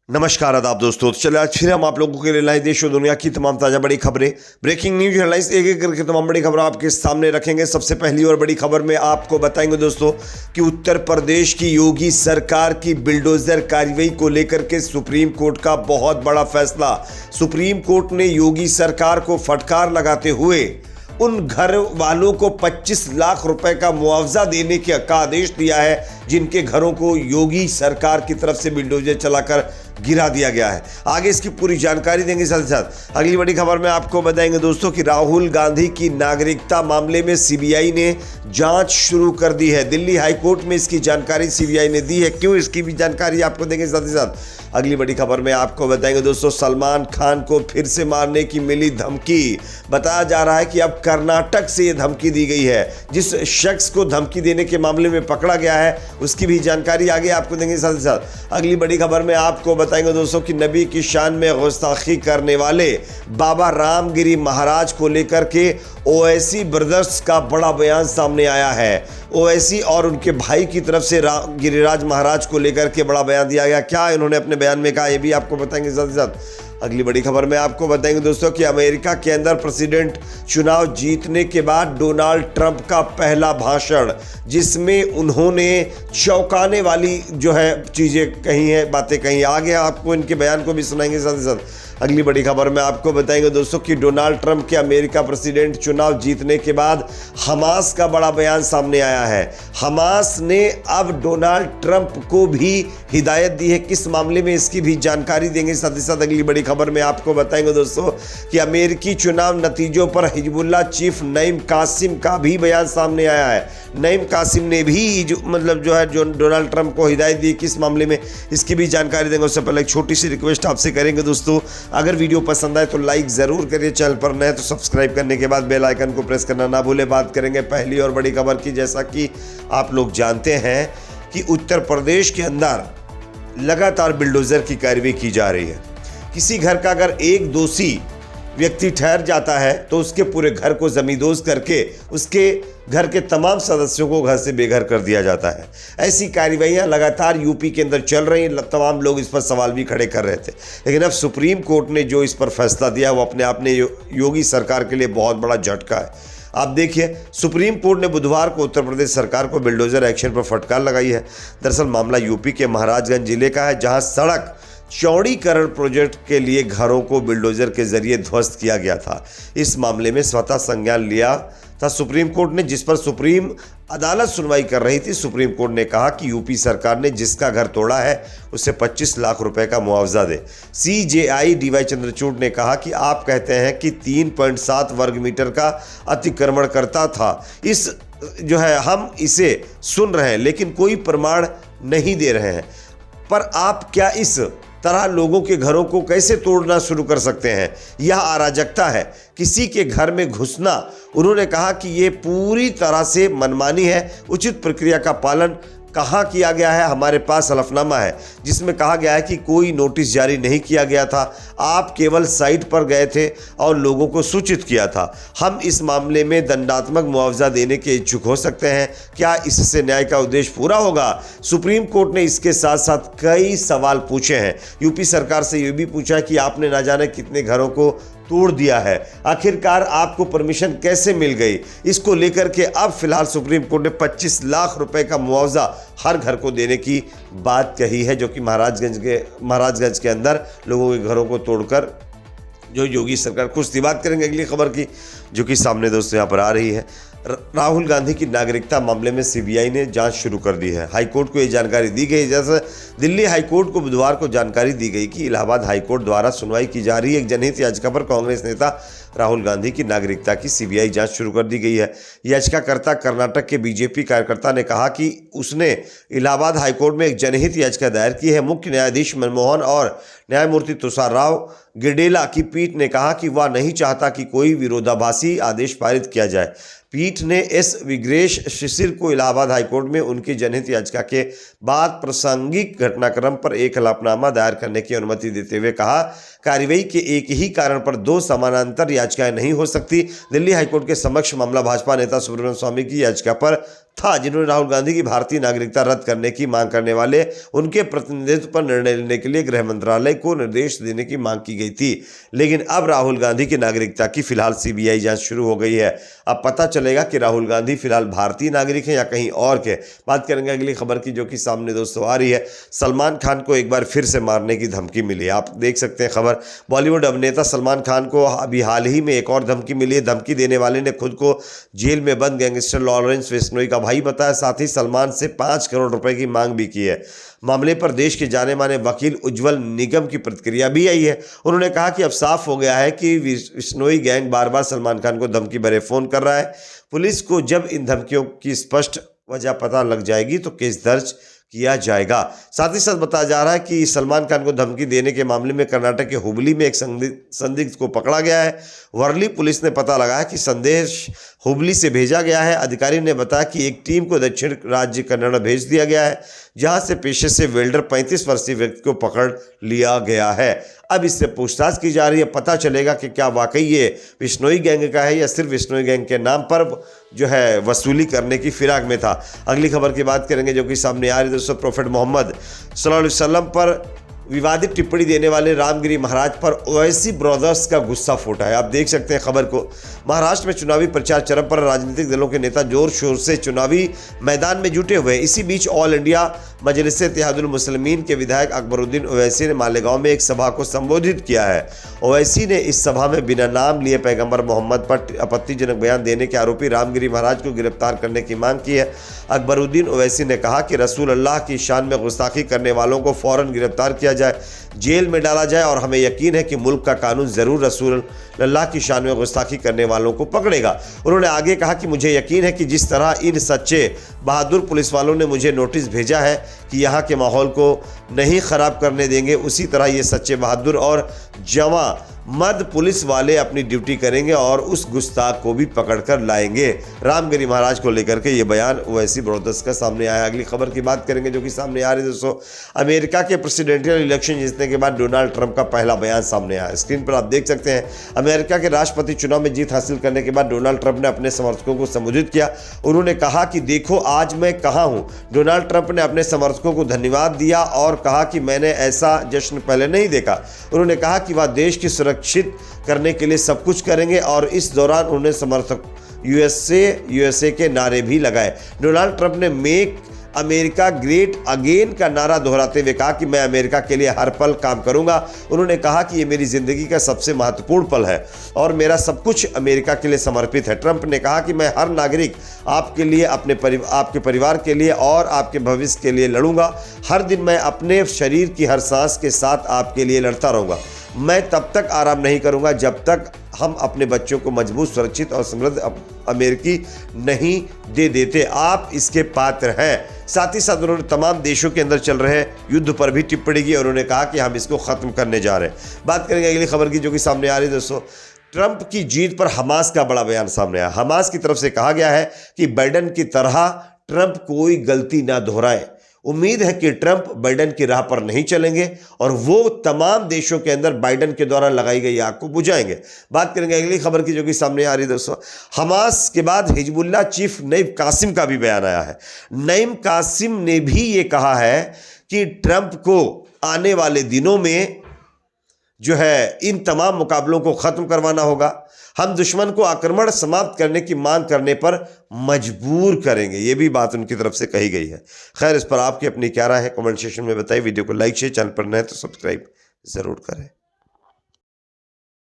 नमस्कार आदाब दोस्तों। तो चलिए आज फिर हम आप लोगों के लिए लाए देश और दुनिया की तमाम ताज़ा बड़ी खबरें, ब्रेकिंग न्यूज हेडलाइंस एक एक करके तमाम बड़ी खबरें आपके सामने रखेंगे। सबसे पहली और बड़ी खबर में आपको बताएंगे दोस्तों कि उत्तर प्रदेश की योगी सरकार की बिल्डोजर कार्रवाई को लेकर के सुप्रीम कोर्ट का बहुत बड़ा फैसला। सुप्रीम कोर्ट ने योगी सरकार को फटकार लगाते हुए उन घर वालों को 25 लाख रुपए का मुआवजा देने का आदेश दिया है जिनके घरों को योगी सरकार की तरफ से बिल्डोजर चलाकर गिरा दिया गया है। आगे इसकी पूरी जानकारी देंगे। साथ ही साथ अगली बड़ी खबर में आपको बताएंगे दोस्तों कि राहुल गांधी की नागरिकता मामले में सीबीआई ने जांच शुरू कर दी है। दिल्ली हाई कोर्ट में इसकी जानकारी सीबीआई ने दी है, क्यों, इसकी भी जानकारी आपको देंगे। साथ ही साथ अगली बड़ी खबर में आपको बताएंगे दोस्तों सलमान खान को फिर से मारने की मिली धमकी। बताया जा रहा है कि अब कर्नाटक से यह धमकी दी गई है। जिस शख्स को धमकी देने के मामले में पकड़ा गया है उसकी भी जानकारी आगे आपको देंगे। साथ ही साथ अगली बड़ी खबर में आपको बताएंगे दोस्तों कि नबी की शान में गुस्ताखी करने वाले बाबा रामगिरी महाराज को लेकर के ओवैसी ब्रदर्स का बड़ा बयान सामने आया है। ओवैसी और उनके भाई की तरफ से गिरिराज महाराज को लेकर के बड़ा बयान दिया गया। क्या इन्होंने अपने बयान में कहा, ये भी आपको बताएंगे। साथ ही साथ अगली बड़ी खबर में आपको बताएंगे दोस्तों कि अमेरिका के अंदर प्रेसिडेंट चुनाव जीतने के बाद डोनाल्ड ट्रंप का पहला भाषण, जिसमें उन्होंने चौंकाने वाली जो है चीज़ें कही हैं, बातें कही। आगे आपको इनके बयान को भी सुनाएंगे। साथ ही साथ अगली बड़ी खबर में आपको बताएंगे दोस्तों कि डोनाल्ड ट्रंप के अमेरिका प्रेसिडेंट चुनाव जीतने के बाद हमास का बड़ा बयान सामने आया है। हमास ने अब डोनाल्ड ट्रंप को भी हिदायत दी है, किस मामले में, इसकी भी जानकारी देंगे। साथ ही साथ अगली बड़ी खबर में आपको बताएंगे दोस्तों कि अमेरिकी चुनाव नतीजों पर हिजबुल्लाह चीफ नईम कासिम का भी बयान सामने आया है। नईम कासिम ने भी जो डोनाल्ड ट्रंप को हिदायत दी, किस मामले में, इसकी भी जानकारी देंगे। उससे पहले एक छोटी सी रिक्वेस्ट आपसे करेंगे दोस्तों, अगर वीडियो पसंद आए तो लाइक ज़रूर करिए, चैनल पर नए तो सब्सक्राइब करने के बाद बेल आइकन को प्रेस करना ना भूलें। बात करेंगे पहली और बड़ी खबर की। जैसा कि आप लोग जानते हैं कि उत्तर प्रदेश के अंदर लगातार बिल्डोजर की कार्रवाई की जा रही है। किसी घर का अगर एक दोषी व्यक्ति ठहर जाता है तो उसके पूरे घर को जमींदोज करके उसके घर के तमाम सदस्यों को घर से बेघर कर दिया जाता है। ऐसी कार्रवाइयाँ लगातार यूपी के अंदर चल रही हैं। तमाम लोग इस पर सवाल भी खड़े कर रहे थे, लेकिन अब सुप्रीम कोर्ट ने जो इस पर फैसला दिया वो अपने आप में योगी सरकार के लिए बहुत बड़ा झटका है। आप देखिए, सुप्रीम कोर्ट ने बुधवार को उत्तर प्रदेश सरकार को बिल्डोजर एक्शन पर फटकार लगाई है। दरअसल मामला यूपी के महाराजगंज जिले का है, जहां सड़क चौड़ीकरण प्रोजेक्ट के लिए घरों को बिल्डोजर के जरिए ध्वस्त किया गया था। इस मामले में स्वतः संज्ञान लिया था सुप्रीम कोर्ट ने, जिस पर सुप्रीम अदालत सुनवाई कर रही थी। सुप्रीम कोर्ट ने कहा कि यूपी सरकार ने जिसका घर तोड़ा है उसे 25 लाख रुपए का मुआवजा दे। सीजेआई डीवाई चंद्रचूड़ ने कहा कि आप कहते हैं कि 3.7 वर्ग मीटर का अतिक्रमण करता था, इस जो है हम इसे सुन रहे हैं लेकिन कोई प्रमाण नहीं दे रहे हैं, पर आप क्या इस तरह लोगों के घरों को कैसे तोड़ना शुरू कर सकते हैं? यह अराजकता है, किसी के घर में घुसना। उन्होंने कहा कि ये पूरी तरह से मनमानी है। उचित प्रक्रिया का पालन कहाँ किया गया है? हमारे पास हलफनामा है जिसमें कहा गया है कि कोई नोटिस जारी नहीं किया गया था, आप केवल साइट पर गए थे और लोगों को सूचित किया था। हम इस मामले में दंडात्मक मुआवजा देने के इच्छुक हो सकते हैं, क्या इससे न्याय का उद्देश्य पूरा होगा? सुप्रीम कोर्ट ने इसके साथ साथ कई सवाल पूछे हैं। यूपी सरकार से ये भी पूछा है कि आपने ना जाने कितने घरों को तोड़ दिया है, आखिरकार आपको परमिशन कैसे मिल गई? इसको लेकर के अब फिलहाल सुप्रीम कोर्ट ने 25 लाख रुपए का मुआवजा हर घर को देने की बात कही है, जो कि महाराजगंज के अंदर लोगों के घरों को तोड़कर जो योगी सरकार खुश थी। बात करेंगे अगली खबर की, जो कि सामने दोस्तों यहाँ पर आ रही है। राहुल गांधी की नागरिकता मामले में सीबीआई ने जांच शुरू कर दी है। हाईकोर्ट को ये जानकारी दी गई। जैसे दिल्ली हाईकोर्ट को बुधवार को जानकारी दी गई कि इलाहाबाद हाईकोर्ट द्वारा सुनवाई की जा रही एक जनहित याचिका पर कांग्रेस नेता राहुल गांधी की नागरिकता की सीबीआई जांच शुरू कर दी गई है। याचिकाकर्ता कर्नाटक के बीजेपी कार्यकर्ता ने कहा कि उसने इलाहाबाद हाईकोर्ट में एक जनहित याचिका दायर की है। मुख्य न्यायाधीश मनमोहन और न्यायमूर्ति तुषार राव गिडेला की पीठ ने कहा कि वह नहीं चाहता कि कोई विरोधाभासी आदेश पारित किया जाए। पीठ ने एस विग्रेश शिशिर को इलाहाबाद हाईकोर्ट में उनकी जनहित याचिका के बाद प्रासंगिक घटनाक्रम पर एक हलफनामा दायर करने की अनुमति देते हुए कहा, कार्रवाई के एक ही कारण पर दो समानांतर याचिकाएं नहीं हो सकती। दिल्ली हाईकोर्ट के समक्ष मामला भाजपा नेता सुब्रमण्यम स्वामी की याचिका पर था जिन्होंने राहुल गांधी की भारतीय नागरिकता रद्द करने की मांग करने वाले उनके प्रतिनिधित्व पर निर्णय लेने के लिए गृह मंत्रालय को निर्देश देने की मांग की गई थी। लेकिन अब राहुल गांधी की नागरिकता की फिलहाल सीबीआई जांच शुरू हो गई है। अब पता चलेगा कि राहुल गांधी फिलहाल भारतीय नागरिक हैं या कहीं और के। बात करेंगे अगली खबर की, जो कि सामने दोस्तों आ रही है। सलमान खान को एक बार फिर से मारने की धमकी मिली। आप देख सकते हैं खबर। बॉलीवुड अभिनेता सलमान खान को अभी हाल ही में एक और धमकी मिली है। धमकी देने वाले ने खुद को जेल में बंद गैंगस्टर लॉरेंस बिश्नोई का भाई बताया, साथ ही सलमान से 5 करोड़ रुपए की मांग भी की है। मामले पर देश के जाने माने वकील उज्जवल निगम की प्रतिक्रिया भी आई है। उन्होंने कहा कि अब साफ हो गया है कि बिश्नोई गैंग बार बार सलमान खान को धमकी भरे फोन कर रहा है। पुलिस को जब इन धमकियों की स्पष्ट वजह पता लग जाएगी तो केस दर्ज किया जाएगा। साथ ही साथ बताया जा रहा है कि सलमान खान को धमकी देने के मामले में कर्नाटक के हुबली में एक संदिग्ध को पकड़ा गया है। वर्ली पुलिस ने पता लगाया कि संदेश हुबली से भेजा गया है। अधिकारी ने बताया कि एक टीम को दक्षिण राज्य कन्नड़ भेज दिया गया है, जहां से पेशे से वेल्डर 35 वर्षीय व्यक्ति को पकड़ लिया गया है। अब इससे पूछताछ की जा रही है। पता चलेगा कि क्या वाकई ये बिश्नोई गैंग का है या सिर्फ बिश्नोई गैंग के नाम पर जो है वसूली करने की फिराक में था। अगली खबर की बात करेंगे, जो कि सामने आ रही है दोस्तों। प्रोफेट मोहम्मद सल्लल्लाहु अलैहि वसल्लम पर विवादित टिप्पणी देने वाले रामगिरी महाराज पर ओवैसी ब्रदर्स का गुस्सा फूटा है। आप देख सकते हैं खबर को। महाराष्ट्र में चुनावी प्रचार चरम पर, राजनीतिक दलों के नेता जोर शोर से चुनावी मैदान में जुटे हुए। इसी बीच ऑल इंडिया मजलिस-ए-इत्तेहादुल मुस्लिमीन के विधायक अकबरुद्दीन ओवैसी ने मालेगांव में एक सभा को संबोधित किया है। ओवैसी ने इस सभा में बिना नाम लिए पैगंबर मोहम्मद पर आपत्तिजनक बयान देने के आरोपी रामगिरी महाराज को गिरफ्तार करने की मांग की है। अकबरुद्दीन ओवैसी ने कहा कि रसूल अल्लाह की शान में गुस्ताखी करने वालों को फौरन गिरफ्तार किया जाए, जेल में डाला जाए और हमें यकीन है कि मुल्क का कानून ज़रूर रसूल अल्लाह की शान में गुस्ताखी करने वालों को पकड़ेगा। उन्होंने आगे कहा कि मुझे यकीन है कि जिस तरह इन सच्चे बहादुर पुलिस वालों ने मुझे नोटिस भेजा है कि यहाँ के माहौल को नहीं ख़राब करने देंगे, उसी तरह ये सच्चे बहादुर और जवां मर्द पुलिस वाले अपनी ड्यूटी करेंगे और उस गुस्ताख को भी पकड़कर लाएंगे। रामगिरी महाराज को लेकर के ये बयान ओवैसी ब्रदर्स का सामने आया। अगली खबर की बात करेंगे, जो कि सामने आ रही है दोस्तों। अमेरिका के प्रेसिडेंशियल इलेक्शन जीतने के बाद डोनाल्ड ट्रंप का पहला बयान सामने आया। स्क्रीन पर आप देख सकते हैं। अमेरिका के राष्ट्रपति चुनाव में जीत हासिल करने के बाद डोनाल्ड ट्रंप ने अपने समर्थकों को संबोधित किया। उन्होंने कहा कि देखो आज मैं कहाँ हूँ। डोनाल्ड ट्रंप ने अपने समर्थकों को धन्यवाद दिया और कहा कि मैंने ऐसा जश्न पहले नहीं देखा। उन्होंने कहा कि वह देश की सुरक्षित करने के लिए सब कुछ करेंगे और इस दौरान उन्हें समर्थक यूएसए के नारे भी लगाए। डोनाल्ड ट्रंप ने मेक अमेरिका ग्रेट अगेन का नारा दोहराते हुए कहा कि मैं अमेरिका के लिए हर पल काम करूंगा। उन्होंने कहा कि ये मेरी जिंदगी का सबसे महत्वपूर्ण पल है और मेरा सब कुछ अमेरिका के लिए समर्पित है। ट्रंप ने कहा कि मैं हर नागरिक आपके लिए, आपके परिवार के लिए और आपके भविष्य के लिए लड़ूंगा। हर दिन मैं अपने शरीर की हर सांस के साथ आपके लिए लड़ता रहूंगा। मैं तब तक आराम नहीं करूंगा जब तक हम अपने बच्चों को मजबूत, सुरक्षित और समृद्ध अमेरिकी नहीं दे देते। आप इसके पात्र हैं। साथ ही साथ उन्होंने तमाम देशों के अंदर चल रहे युद्ध पर भी टिप्पणी की और उन्होंने कहा कि हम इसको ख़त्म करने जा रहे हैं। बात करेंगे अगली खबर की, जो कि सामने आ रही है दोस्तों। ट्रंप की जीत पर हमास का बड़ा बयान सामने आया। हमास की तरफ से कहा गया है कि बाइडेन की तरह ट्रंप कोई गलती ना दोहराए। उम्मीद है कि ट्रंप बाइडेन की राह पर नहीं चलेंगे और वो तमाम देशों के अंदर बाइडेन के द्वारा लगाई गई आग को बुझाएंगे। बात करेंगे अगली खबर की, जो कि सामने आ रही है दोस्तों। हमास के बाद हिजबुल्लाह चीफ नईम कासिम का भी बयान आया है। नईम कासिम ने भी ये कहा है कि ट्रंप को आने वाले दिनों में जो है इन तमाम मुकाबलों को ख़त्म करवाना होगा। हम दुश्मन को आक्रमण समाप्त करने की मांग करने पर मजबूर करेंगे। ये भी बात उनकी तरफ से कही गई है। खैर, इस पर आपकी अपनी क्या राय है कमेंट सेक्शन में बताइए। वीडियो को लाइक शेयर, चैनल पर नए तो सब्सक्राइब ज़रूर करें।